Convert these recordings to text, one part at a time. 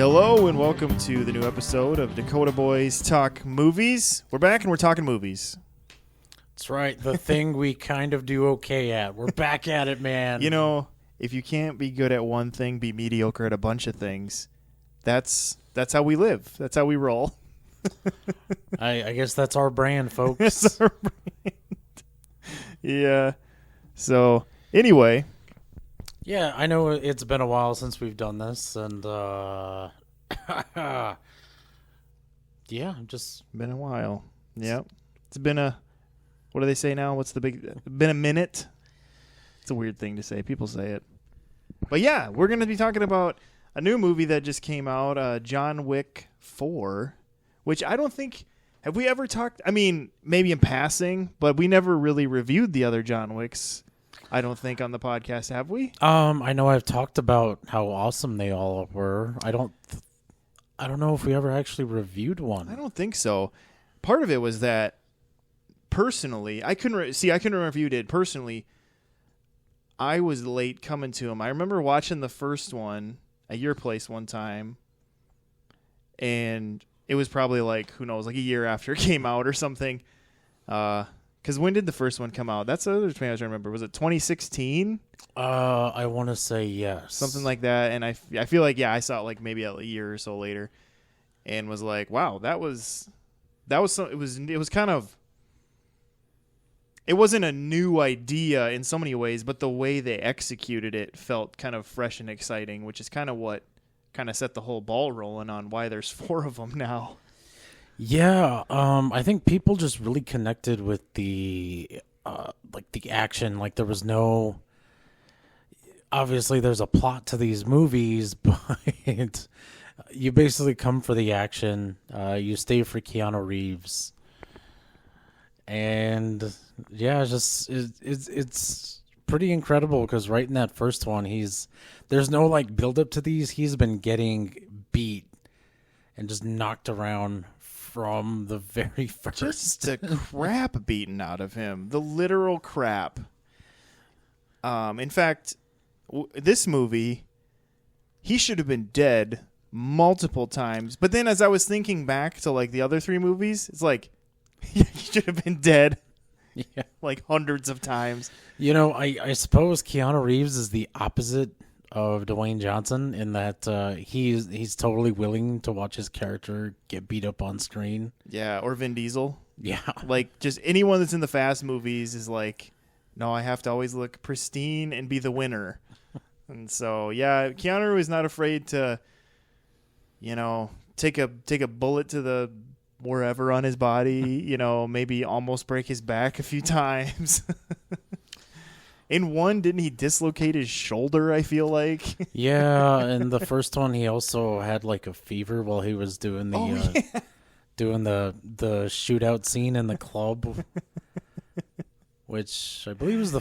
Hello and welcome to the new episode of Dakota Boys Talk Movies. We're back and we're talking movies. That's right. The thing we kind of do okay at. We're back at it, man. You know, if you can't be good at one thing, be mediocre at a bunch of things. That's how we live. That's how we roll. I guess that's our brand, folks. That's our brand. Yeah. So, anyway. Yeah, I know it's been a while since we've done this, and yeah, just Been a while. Yep. It's been what do they say now? Been a minute? It's a weird thing to say. People say it. But yeah, we're going to be talking about a new movie that just came out, John Wick 4, which I don't think, have we ever talked, I mean, maybe in passing, but we never really reviewed the other John Wicks, I don't think, on the podcast, have we? I know I've talked about how awesome they all were. I don't know if we ever actually reviewed one. I don't think so. Part of it was that, personally, I couldn't remember if you did. Personally, I was late coming to him. I remember watching the first one at your place one time, and it was probably like, who knows, like a year after it came out or something. Because when did the first one come out? That's the other thing I was trying to remember. Was it 2016? I want to say yes. Something like that. And I feel like, yeah, I saw it like maybe a year or so later and was like, wow, it was kind of, it wasn't a new idea in so many ways, but the way they executed it felt kind of fresh and exciting, which is kind of what kind of set the whole ball rolling on why there's 4 of them now. Yeah, I think people just really connected with the action. Like there was no, obviously there's a plot to these movies, but you basically come for the action. You stay for Keanu Reeves, and yeah, it's pretty incredible because right in that first one, there's no like build up to these. He's been getting beat and just knocked around from the very first. Just the crap beaten out of him. The literal crap. In fact, this movie, he should have been dead multiple times. But then as I was thinking back to like the other 3 movies, it's like, he should have been dead like hundreds of times. You know, I suppose Keanu Reeves is the opposite of Dwayne Johnson in that he's totally willing to watch his character get beat up on screen. Yeah, or Vin Diesel. Yeah. Like, just anyone that's in the Fast movies is like, no, I have to always look pristine and be the winner. And so, yeah, Keanu is not afraid to, you know, take a bullet to the wherever on his body, you know, maybe almost break his back a few times. In one, didn't he dislocate his shoulder, I feel like? Yeah, and the first one he also had like a fever while he was doing the doing the shootout scene in the club. Which I believe was the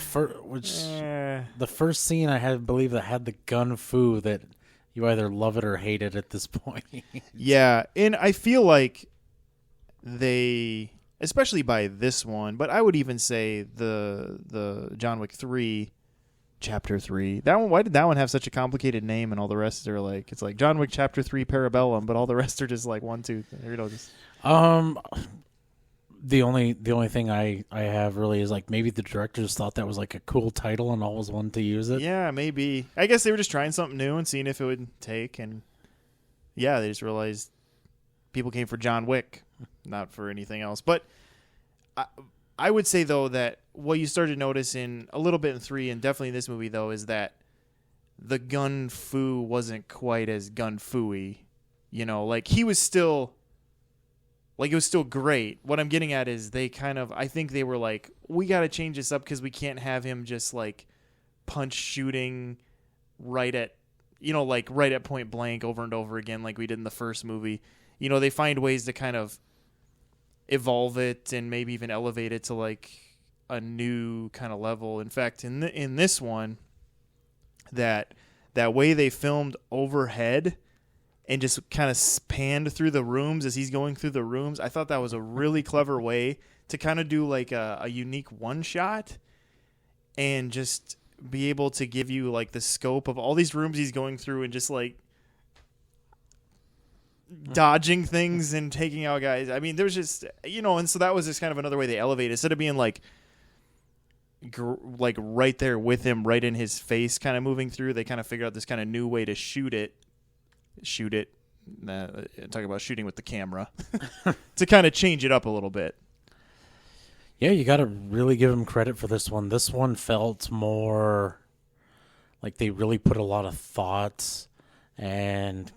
first scene I believe that had the gun fu that you either love it or hate it at this point. Yeah, and I feel like they, especially by this one, but I would even say the John Wick 3, Chapter 3. That one, why did that one have such a complicated name and all the rest are like, it's like John Wick Chapter 3 Parabellum, but all the rest are just like 1, 2, you know, just. The only thing I have really is like maybe the directors thought that was like a cool title and always wanted to use it. Yeah, maybe. I guess they were just trying something new and seeing if it would take, and yeah, they just realized people came for John Wick, not for anything else. But I would say, though, that what you started to notice in a little bit in 3 and definitely in this movie, though, is that the gun fu wasn't quite as gun fu-y. You know, like he was still, like it was still great. What I'm getting at is they kind of, I think they were like, we got to change this up because we can't have him just like punch shooting right at, you know, like right at point blank over and over again like we did in the first movie. You know, they find ways to kind of evolve it and maybe even elevate it to like a new kind of level. In fact, in this one, that way they filmed overhead and just kind of panned through the rooms as he's going through the rooms, I thought that was a really clever way to kind of do like a unique one shot and just be able to give you like the scope of all these rooms he's going through and just like dodging things and taking out guys. I mean, there's just, and so that was just kind of another way they elevated. Instead of being like right there with him, right in his face, kind of moving through, they kind of figured out this kind of new way to shoot it. Talking about shooting with the camera to kind of change it up a little bit. Yeah, you got to really give him credit for this one. This one felt more like they really put a lot of thought and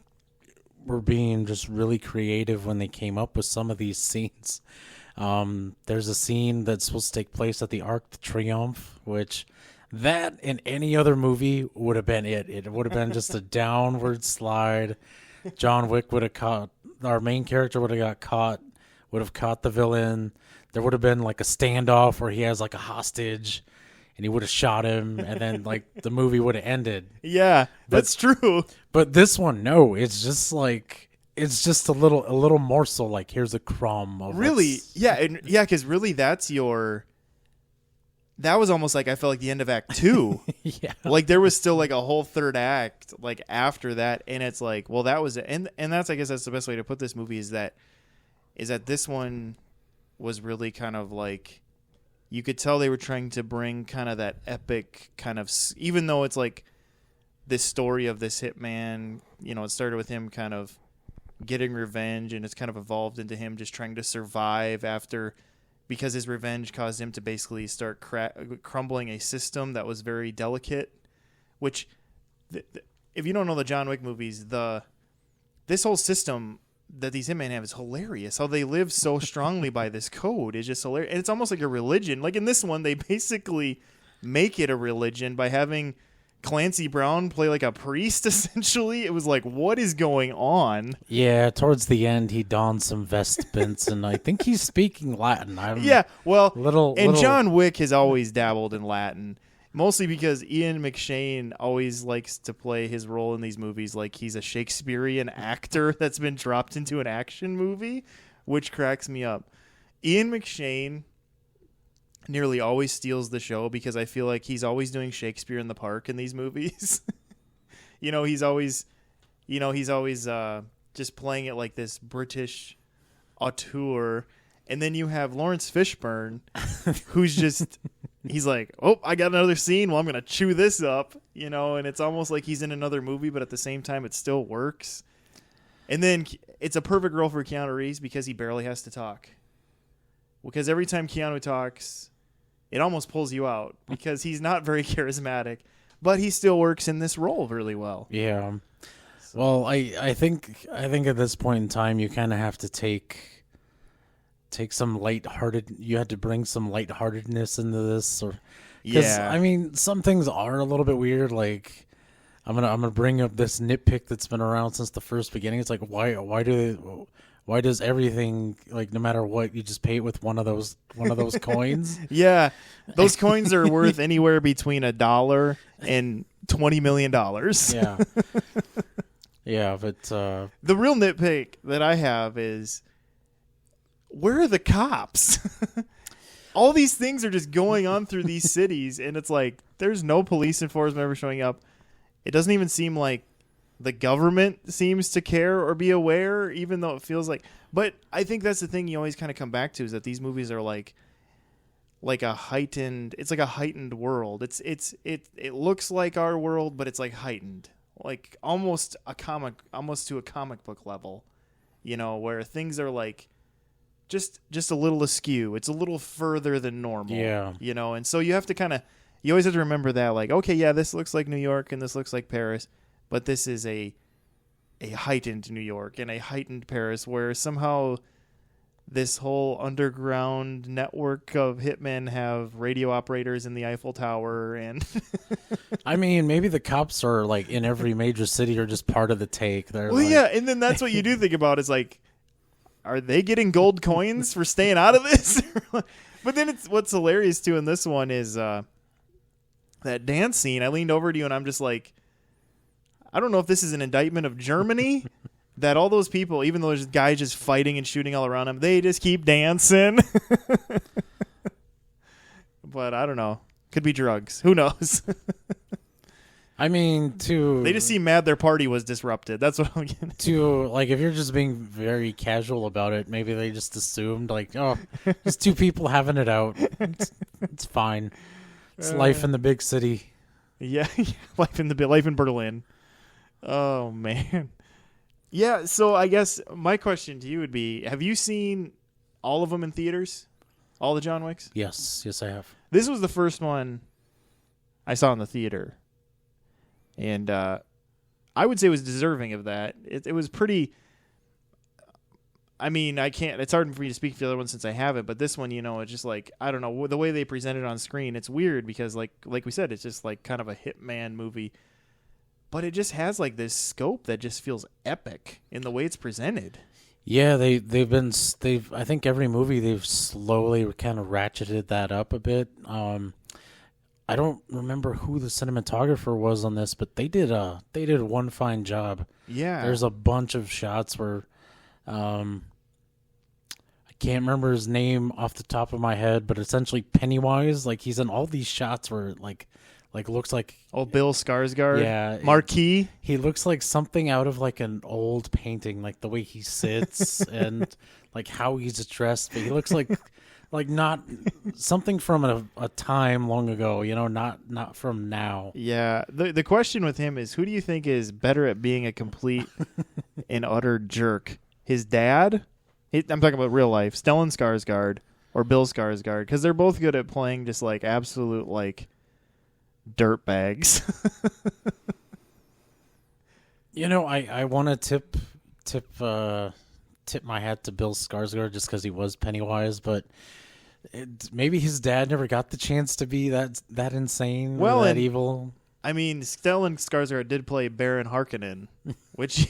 were being just really creative when they came up with some of these scenes. There's a scene that's supposed to take place at the Arc de Triomphe, which that in any other movie would have been it. It would have been just a downward slide. John Wick would have caught, our main character would have caught the villain. There would have been like a standoff where he has like a hostage and he would have shot him, and then like the movie would have ended. Yeah, that's true. But this one, no, it's just a little morsel, like here's a crumb of really. Yeah, because really that was almost like I felt like the end of Act 2. Yeah. Like there was still like a whole third act like after that, and it's like, well, that was it. And that's, I guess that's the best way to put this movie is that this one was really kind of like, you could tell they were trying to bring kind of that epic kind of, even though it's like this story of this hitman, it started with him kind of getting revenge, and it's kind of evolved into him just trying to survive because his revenge caused him to basically start crumbling a system that was very delicate, which if you don't know the John Wick movies, this whole system that these hitmen have is hilarious. How they live so strongly by this code is just hilarious. And it's almost like a religion. Like in this one, they basically make it a religion by having Clancy Brown play like a priest, essentially. It was like, what is going on? Yeah, towards the end, he dons some vestments, and I think he's speaking Latin. John Wick has always dabbled in Latin, mostly because Ian McShane always likes to play his role in these movies like he's a Shakespearean actor that's been dropped into an action movie, which cracks me up. Ian McShane nearly always steals the show because I feel like he's always doing Shakespeare in the Park in these movies. He's always just playing it like this British auteur. And then you have Lawrence Fishburne, who's just, he's like, oh, I got another scene. Well, I'm going to chew this up, and it's almost like he's in another movie, but at the same time, it still works. And then it's a perfect role for Keanu Reeves because he barely has to talk. Because every time Keanu talks, it almost pulls you out because he's not very charismatic, but he still works in this role really well. Yeah. So. Well, I think at this point in time, you kind of have to take some lighthearted. You had to bring some lightheartedness into this, yeah. I mean, some things are a little bit weird. Like, I'm gonna bring up this nitpick that's been around since the first beginning. It's like, why does everything, like, no matter what, you just pay it with one of those coins? Yeah, those coins are worth anywhere between $1 and $20 million. Yeah, yeah, but the real nitpick that I have is, where are the cops? All these things are just going on through these cities, and it's like there's no police enforcement ever showing up. It doesn't even seem like the government seems to care or be aware, even though it feels like. But I think that's the thing you always kind of come back to, is that these movies are like a heightened. It's like a heightened world. It looks like our world, but it's like heightened, like almost to a comic book level, where things are like just a little askew. It's a little further than normal. Yeah. And so you always have to remember that, like, okay, yeah, this looks like New York and this looks like Paris, but this is a heightened New York and a heightened Paris, where somehow this whole underground network of hitmen have radio operators in the Eiffel Tower. And I mean, maybe the cops are like in every major city or just part of the take. They're yeah, and then that's what you do think about, is like, are they getting gold coins for staying out of this? But then what's hilarious too in this one is that dance scene. I leaned over to you and I'm just like, I don't know if this is an indictment of Germany, that all those people, even though there's guys just fighting and shooting all around them, they just keep dancing. But I don't know. Could be drugs. Who knows? I mean, They just seem mad their party was disrupted. That's what I'm getting. To like, if you're just being very casual about it, maybe they just assumed like, oh, just two people having it out. It's fine. It's life in the big city. Yeah, life in Berlin. Oh man. Yeah, so I guess my question to you would be: have you seen all of them in theaters? All the John Wicks? Yes, I have. This was the first one I saw in the theater. And I would say it was deserving of that. It was pretty. I mean, I can't. It's hard for me to speak for the other one since I haven't. But this one, it's just like, I don't know, the way they present it on screen. It's weird because, like we said, it's just like kind of a hitman movie. But it just has like this scope that just feels epic in the way it's presented. Yeah, they've. I think every movie they've slowly kind of ratcheted that up a bit. I don't remember who the cinematographer was on this, but they did one fine job. Yeah. There's a bunch of shots where I can't remember his name off the top of my head, but essentially Pennywise, like he's in all these shots where like looks like Bill Skarsgård. Yeah. Marquis. He looks like something out of like an old painting, like the way he sits and like how he's dressed, but he looks like not something from a time long ago, not from now. Yeah. The question with him is, who do you think is better at being a complete and utter jerk? His dad? I'm talking about real life. Stellan Skarsgård or Bill Skarsgård, because they're both good at playing just like absolute like dirt bags. I want to tip my hat to Bill Skarsgård just because he was Pennywise, but maybe his dad never got the chance to be that insane, or that evil. I mean, Stellan Skarsgård did play Baron Harkonnen, which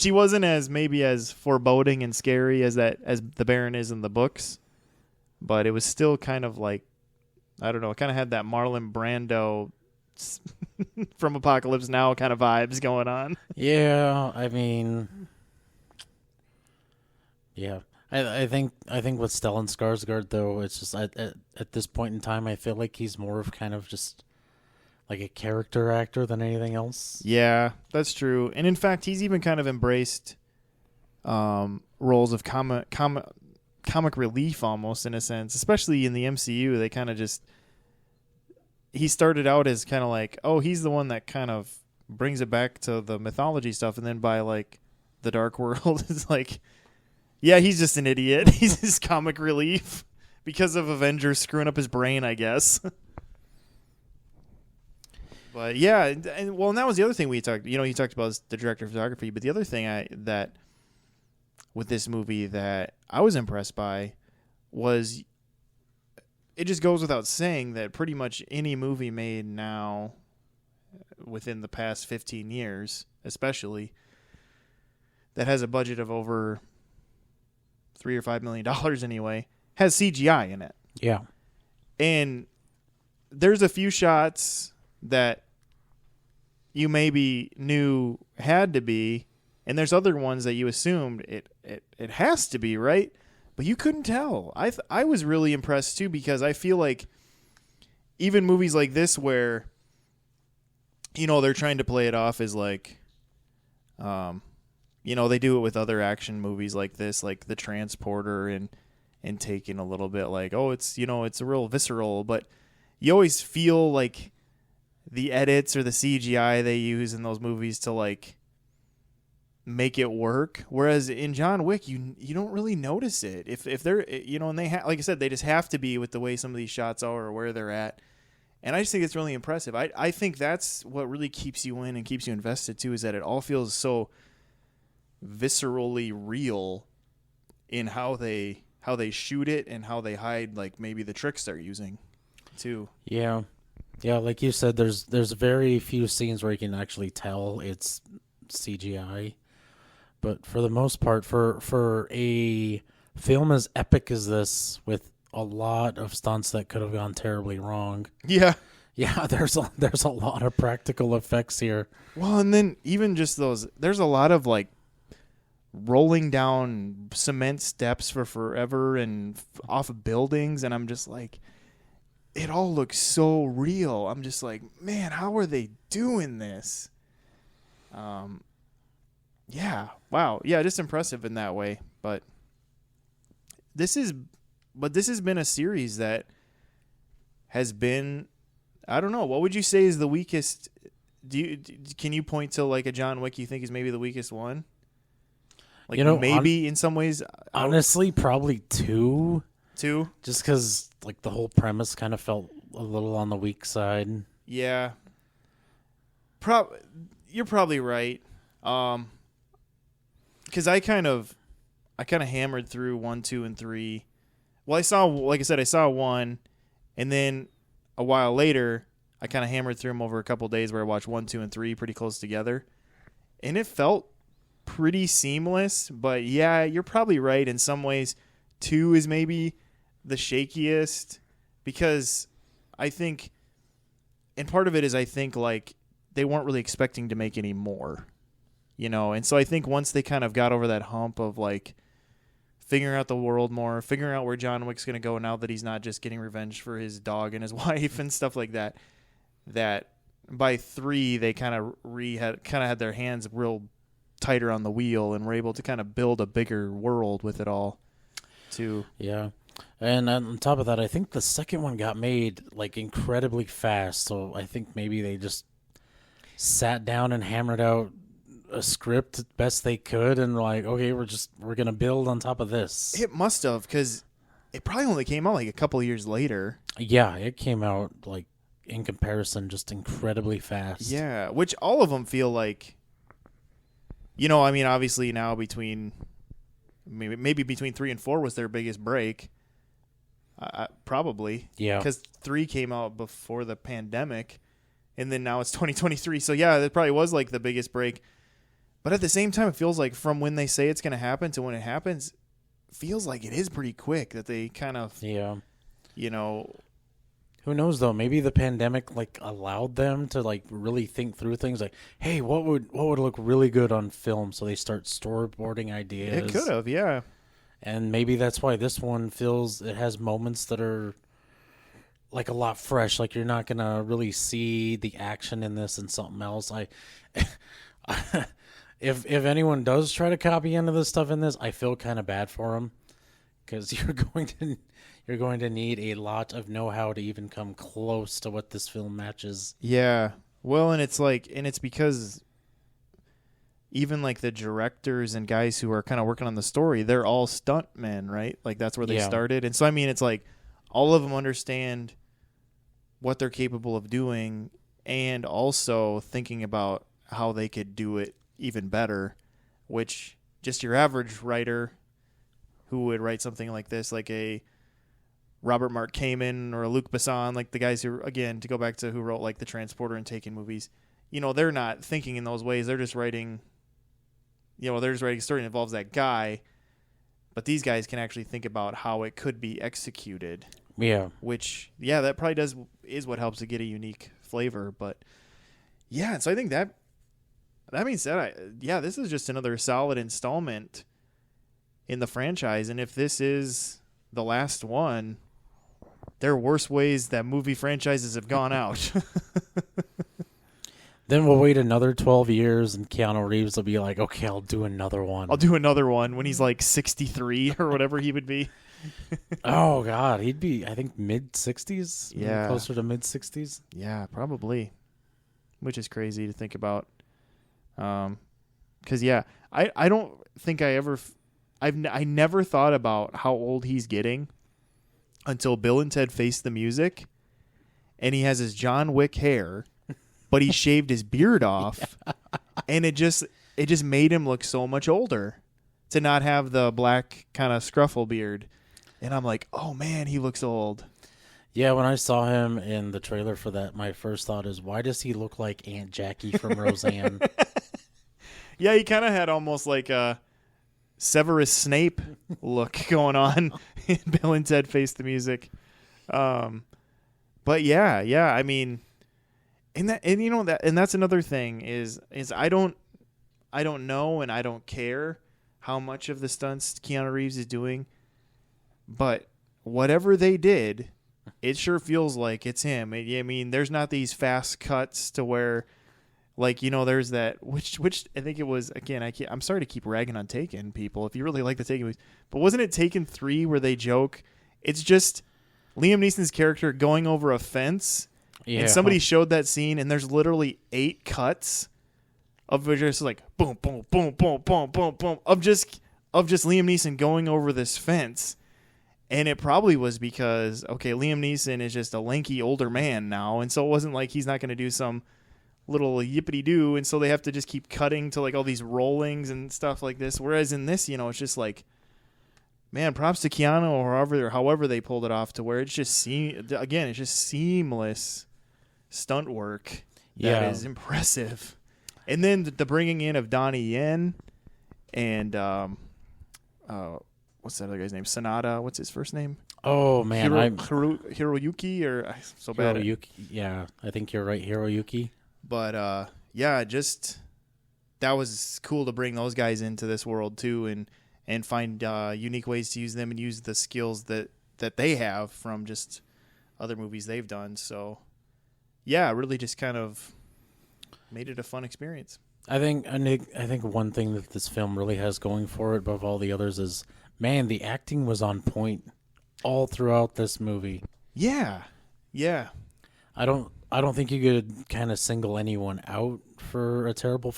he wasn't as foreboding and scary as the Baron is in the books, but it was still kind of like, I don't know, it kind of had that Marlon Brando from Apocalypse Now kind of vibes going on. Yeah, I mean, yeah. I think with Stellan Skarsgård though, it's just at this point in time, I feel like he's more of kind of just like a character actor than anything else. Yeah, that's true. And in fact, he's even kind of embraced roles of comic relief almost in a sense, especially in the MCU. They kind of just, he started out as kind of like, oh, he's the one that kind of brings it back to the mythology stuff, and then by like the Dark World, it's like, yeah, he's just an idiot. He's his comic relief because of Avengers screwing up his brain, I guess. But yeah, and that was the other thing we talked. He talked about the director of photography, but the other thing that with this movie that I was impressed by was, it just goes without saying that pretty much any movie made now within the past 15 years, especially, that has a budget of over $3 or $5 million anyway, has CGI in it. Yeah. And there's a few shots that you maybe knew had to be, and there's other ones that you assumed it has to be, right? But you couldn't tell. I was really impressed too, because I feel like even movies like this where they're trying to play it off as like they do it with other action movies like this, like The Transporter, and taking a little bit like, oh, it's it's a real visceral, but you always feel like the edits or the CGI they use in those movies to like make it work. Whereas in John Wick, you don't really notice it. If they're and they like I said, they just have to be with the way some of these shots are or where they're at. And I just think it's really impressive. I think that's what really keeps you in and keeps you invested too, is that it all feels so viscerally real in how they shoot it and how they hide like maybe the tricks they're using too. Yeah, like you said, there's very few scenes where you can actually tell it's CGI, but for the most part, for a film as epic as this, with a lot of stunts that could have gone terribly wrong. Yeah, there's a lot of practical effects here. Well, and then even just those, there's a lot of like rolling down cement steps for forever and off of buildings, and I'm just like, it all looks so real. I'm just like, man, how are they doing this? Yeah, wow, yeah, just impressive in that way. But this has been a series that has been, I don't know, what would you say is the weakest? Can you point to like a John Wick you think is maybe the weakest one? Like, maybe in some ways, honestly, probably two. Two, just because like the whole premise kind of felt a little on the weak side. Yeah, you're probably right. Because I kind of hammered through 1, 2, and 3. Well, I saw 1, and then a while later, I kind of hammered through them over a couple of days where I watched 1, 2, and 3 pretty close together, and it felt pretty seamless. But yeah, you're probably right. In some ways, 2 is maybe the shakiest because I think, and part of it is I think like they weren't really expecting to make any more, and so I think once they kind of got over that hump of like figuring out the world more, figuring out where John Wick's going to go now that he's not just getting revenge for his dog and his wife and stuff like that, that by 3 they kind of had their hands real tighter on the wheel and were able to kind of build a bigger world with it all too. Yeah. And on top of that, I think the second one got made like incredibly fast. So I think maybe they just sat down and hammered out a script best they could, and like, okay, we're gonna build on top of this. It must have, because it probably only came out like a couple of years later. Yeah, it came out like in comparison just incredibly fast. Yeah, which all of them feel like, I mean, obviously now maybe between 3 and 4 was their biggest break. Probably. Yeah. Because 3 came out before the pandemic, and then now it's 2023. So, yeah, that probably was like the biggest break. But at the same time, it feels like from when they say it's going to happen to when it happens, feels like it is pretty quick that they kind of, Who knows, though? Maybe the pandemic like allowed them to like really think through things like, hey, what would look really good on film? So they start storyboarding ideas. It could have, yeah. And maybe that's why this one it has moments that are like a lot fresh. Like you're not gonna really see the action in this and something else. If anyone does try to copy any of this stuff in this, I feel kind of bad for them because you're going to need a lot of know-how to even come close to what this film matches. Yeah, well, and it's because even like the directors and guys who are kind of working on the story, they're all stuntmen, right? Like that's where they started. And so, I mean, it's like all of them understand what they're capable of doing and also thinking about how they could do it even better, which just your average writer who would write something like this, like a Robert Mark Kamen or a Luc Besson, like the guys who, again, to go back to who wrote like the Transporter and Taken movies, they're not thinking in those ways. They're just writing, they're just writing a story that involves that guy. But these guys can actually think about how it could be executed. Yeah. Which, yeah, that probably is what helps to get a unique flavor. But yeah, so I think that being said, this is just another solid installment in the franchise. And if this is the last one, there are worse ways that movie franchises have gone out. Then we'll wait another 12 years and Keanu Reeves will be like, okay, I'll do another one. I'll do another one when he's like 63 or whatever he would be. Oh, God. He'd be, I think, mid-60s? Yeah. Closer to mid-60s? Yeah, probably. Which is crazy to think about. Because, I don't think I never thought about how old he's getting until Bill and Ted Face the Music, and he has his John Wick hair, but he shaved his beard off, and it just made him look so much older to not have the black kind of scruffle beard. And I'm like, oh man, he looks old. Yeah, when I saw him in the trailer for that, my first thought is, why does he look like Aunt Jackie from Roseanne? Yeah, he kind of had almost like a Severus Snape look going on in Bill and Ted Face the Music. But yeah, I mean, and that's another thing is I don't know and I don't care how much of the stunts Keanu Reeves is doing, but whatever they did, it sure feels like it's him. I mean, there's not these fast cuts to where, like, there's that which I think it was, again, I'm sorry to keep ragging on Taken, people, if you really like the Taken movies, but wasn't it Taken 3 where they joke it's just Liam Neeson's character going over a fence, and somebody showed that scene, and there's literally 8 cuts of just like boom, boom, boom, boom, boom, boom, boom of just Liam Neeson going over this fence. And it probably was because, okay, Liam Neeson is just a lanky older man now, and so it wasn't like he's not going to do some little yippity-doo, and so they have to just keep cutting to like all these rollings and stuff like this. Whereas in this, it's just like, man, props to Keanu or however they pulled it off to where it's just it's just seamless stunt work that is impressive. And then the bringing in of Donnie Yen and what's that other guy's name? Sonata. What's his first name? Oh man, Hiroyuki or so bad. Hiroyuki. Yeah, I think you're right, Hiroyuki. But just that was cool to bring those guys into this world too, and find unique ways to use them and use the skills that they have from just other movies they've done. So yeah, really just kind of made it a fun experience. I think one thing that this film really has going for it above all the others is, man, the acting was on point all throughout this movie. Yeah. I don't think you could kind of single anyone out for a terrible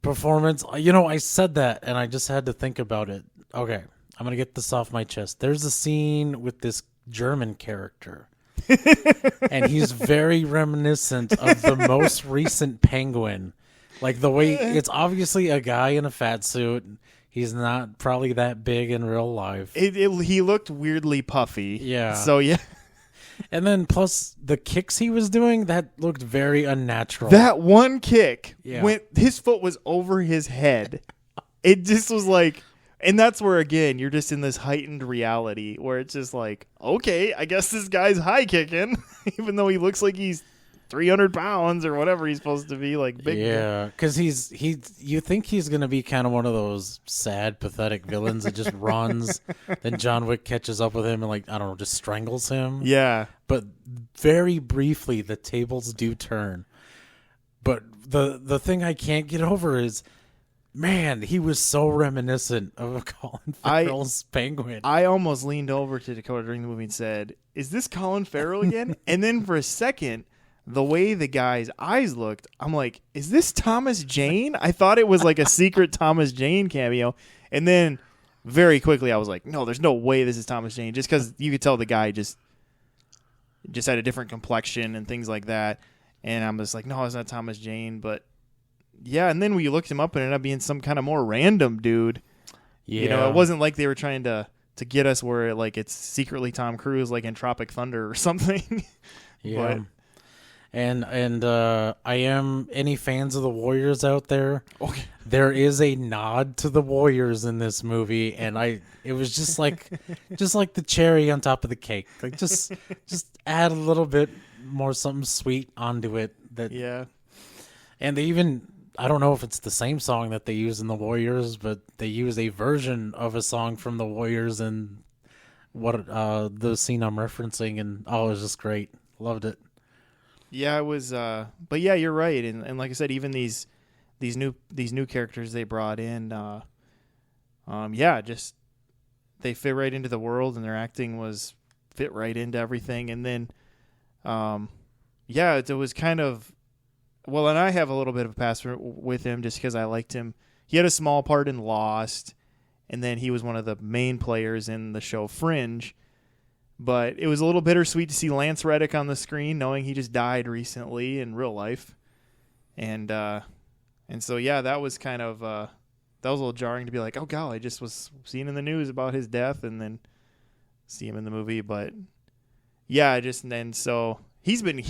performance. I said that, and I just had to think about it. Okay, I'm going to get this off my chest. There's a scene with this German character, and he's very reminiscent of the most recent Penguin. Like, the way it's obviously a guy in a fat suit. He's not probably that big in real life. He looked weirdly puffy. Yeah. So, yeah. And then plus the kicks he was doing, that looked very unnatural. That one kick, his foot was over his head. It just was like, and that's where, again, you're just in this heightened reality where it's just like, okay, I guess this guy's high kicking, even though he looks like he's 300 pounds or whatever he's supposed to be, like big. Yeah, because you think he's going to be kind of one of those sad, pathetic villains that just runs. Then John Wick catches up with him and, like, I don't know, just strangles him. Yeah. But very briefly, the tables do turn. But the thing I can't get over is, man, he was so reminiscent of Colin Farrell's Penguin. I almost leaned over to Dakota during the movie and said, is this Colin Farrell again? And then for a second, the way the guy's eyes looked, I'm like, is this Thomas Jane? I thought it was like a secret Thomas Jane cameo. And then very quickly I was like, no, there's no way this is Thomas Jane, just because you could tell the guy just had a different complexion and things like that. And I'm just like, no, it's not Thomas Jane. But yeah, and then when you looked him up, it ended up being some kind of more random dude. Yeah. It wasn't like they were trying to get us where like it's secretly Tom Cruise, like in Tropic Thunder or something. Yeah. But, And I am, any fans of the Warriors out there, okay, there is a nod to the Warriors in this movie, and it was just like the cherry on top of the cake. Like just add a little bit more something sweet onto it. And they even, I don't know if it's the same song that they use in the Warriors, but they use a version of a song from the Warriors in the scene I'm referencing, and it was just great. Loved it. Yeah, it was. But yeah, you're right, and like I said, even these new characters they brought in, just they fit right into the world, and their acting was fit right into everything. And then, it was kind of, well, and I have a little bit of a pass with him just because I liked him. He had a small part in Lost, and then he was one of the main players in the show Fringe. But it was a little bittersweet to see Lance Reddick on the screen, knowing he just died recently in real life, and so that was kind of that was a little jarring to be like, oh god, I just was seeing in the news about his death, and then see him in the movie. But yeah, so he's been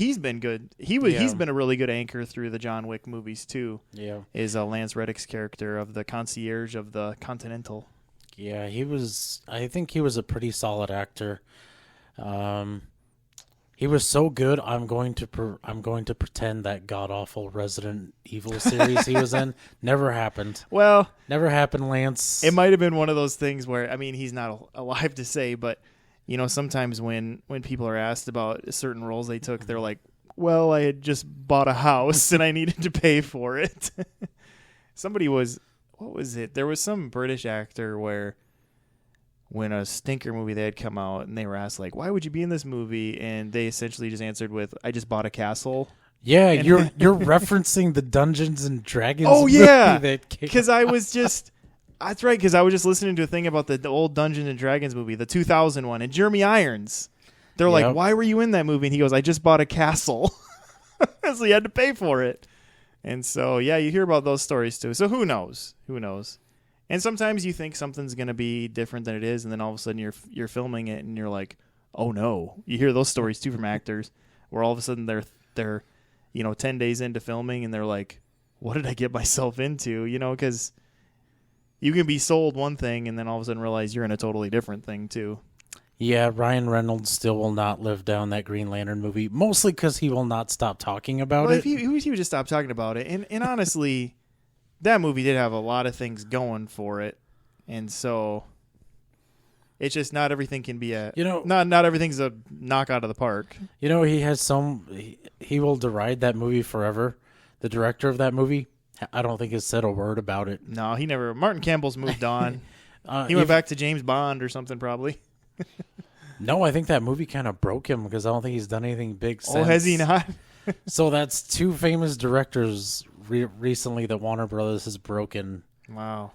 good. He's been a really good anchor through the John Wick movies too. Yeah, is Lance Reddick's character of the concierge of the Continental. Yeah, I think he was a pretty solid actor. He was so good. I'm going to pretend that god awful Resident Evil series he was in never happened. Well, never happened, Lance. It might have been one of those things where, I mean, he's not alive to say, but sometimes when people are asked about certain roles they took, they're like, well, I had just bought a house and I needed to pay for it. What was it? There was some British actor where when a stinker movie they had come out and they were asked, like, why would you be in this movie? And they essentially just answered with, I just bought a castle. Yeah, you're referencing the Dungeons and Dragons movie that came because I was just... That's right, because I was just listening to a thing about the old Dungeons and Dragons movie, the 2000 one, and Jeremy Irons. They're like, why were you in that movie? And he goes, I just bought a castle. So you had to pay for it. And so, yeah, you hear about those stories too. So who knows? Who knows? And sometimes you think something's going to be different than it is, and then all of a sudden you're filming it, and you're like, oh, no. You hear those stories too from actors where all of a sudden they're 10 days into filming, and they're like, what did I get myself into? Because you can be sold one thing and then all of a sudden realize you're in a totally different thing too. Yeah, Ryan Reynolds still will not live down that Green Lantern movie, mostly because he will not stop talking about it. If he would just stop talking about it. And honestly, that movie did have a lot of things going for it. And so it's just not everything can be not everything's a knock out of the park. He has he will deride that movie forever. The director of that movie, I don't think has said a word about it. No, he never. Martin Campbell's moved on. He went back to James Bond or something probably. No, I think that movie kind of broke him because I don't think he's done anything big since. Oh, has he not? So that's two famous directors recently that Warner Brothers has broken. Wow.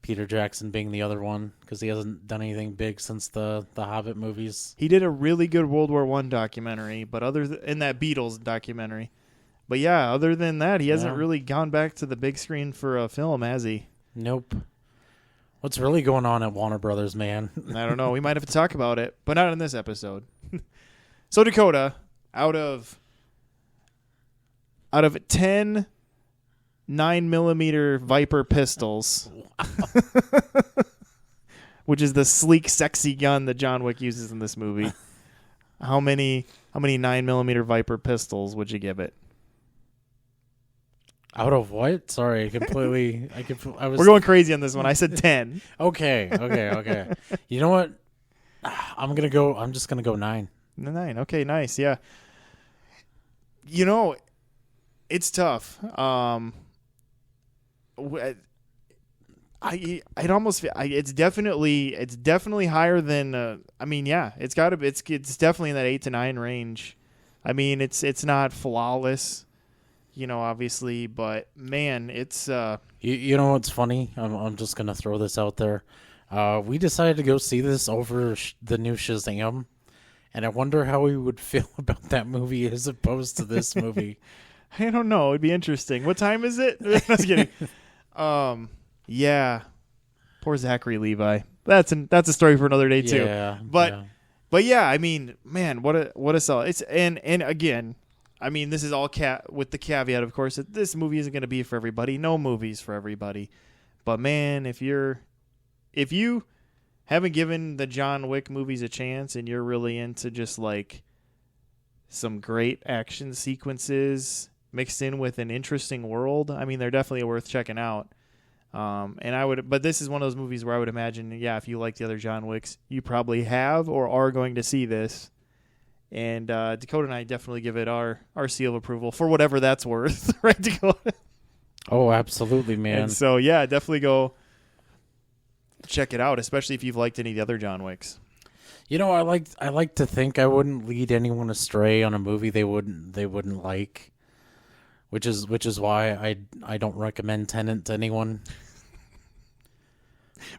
Peter Jackson being the other one because he hasn't done anything big since the Hobbit movies. He did a really good World War I documentary, but in that Beatles documentary. But yeah, other than that, he hasn't really gone back to the big screen for a film, has he? Nope. What's really going on at Warner Brothers, man? I don't know. We might have to talk about it, but not in this episode. So Dakota, out of 10 9mm Viper pistols, which is the sleek, sexy gun that John Wick uses in this movie, how many 9mm Viper pistols would you give it? Out of what? Sorry, completely. We're going crazy on this one. I said 10. Okay. You know what? I'm just gonna go 9. 9. Okay, nice. Yeah. It's tough. It's definitely higher than. It's got to. It's definitely in that 8 to 9 range. I mean, it's not flawless. Obviously, but man, it's You know what's funny? I'm just gonna throw this out there. We decided to go see this over the new Shazam, and I wonder how we would feel about that movie as opposed to this movie. I don't know. It'd be interesting. What time is it? I was kidding. Yeah. Poor Zachary Levi. That's a story for another day too. Yeah. But yeah, I mean, man, what a sell. It's and again. I mean, this is all with the caveat, of course, that this movie isn't going to be for everybody. No movie's for everybody. But man, if you haven't given the John Wick movies a chance and you're really into just like some great action sequences mixed in with an interesting world, I mean, they're definitely worth checking out. But this is one of those movies where I would imagine, yeah, if you like the other John Wicks, you probably have or are going to see this. And Dakota and I definitely give it our seal of approval for whatever that's worth, right, Dakota? Oh, absolutely, man. And so, yeah, definitely go check it out, especially if you've liked any of the other John Wicks. I like to think I wouldn't lead anyone astray on a movie they wouldn't like, which is why I don't recommend Tenet to anyone.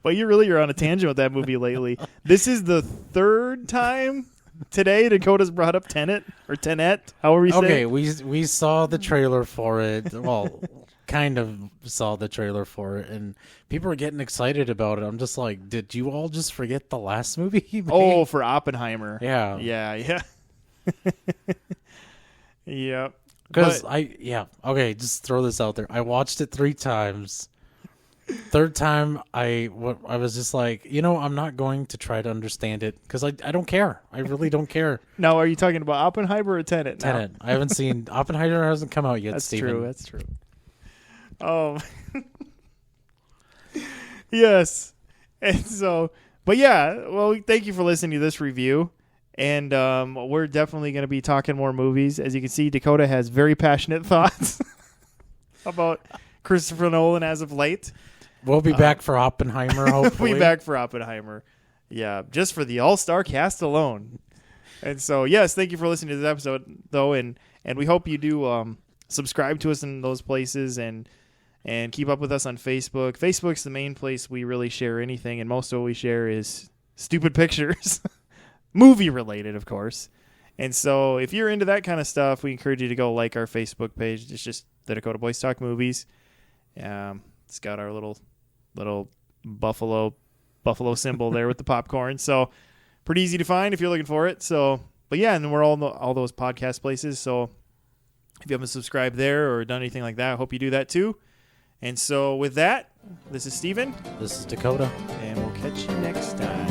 Well, you're on a tangent with that movie lately. This is the third time today Dakota's brought up Tenet, however you say it. Okay, we saw the trailer for it. Well, kind of saw the trailer for it, and people were getting excited about it. I'm just like, did you all just forget the last movie he made? Oh, for Oppenheimer. Yeah. Yeah. Yeah. Because okay, just throw this out there. I watched it 3 times. Third time, I was just like, I'm not going to try to understand it because I don't care. I really don't care. Now, are you talking about Oppenheimer or Tenet? Tenet. I haven't seen Oppenheimer. Hasn't come out yet. That's Steven. That's true. Yes. And so, But yeah, well, thank you for listening to this review. And we're definitely going to be talking more movies. As you can see, Dakota has very passionate thoughts about Christopher Nolan as of late. We'll be back for Oppenheimer, hopefully. We'll be back for Oppenheimer. Yeah, just for the all-star cast alone. And so, yes, thank you for listening to this episode, though, and we hope you do subscribe to us in those places and keep up with us on Facebook. Facebook's the main place we really share anything, and most of what we share is stupid pictures, movie-related, of course. And so if you're into that kind of stuff, we encourage you to go like our Facebook page. It's just the Dakota Boys Talk Movies. It's got our little buffalo symbol there with the popcorn. So pretty easy to find if you're looking for it. So, but yeah, and then we're all those podcast places. So if you haven't subscribed there or done anything like that, I hope you do that too. And so with that, this is Steven. This is Dakota. And we'll catch you next time.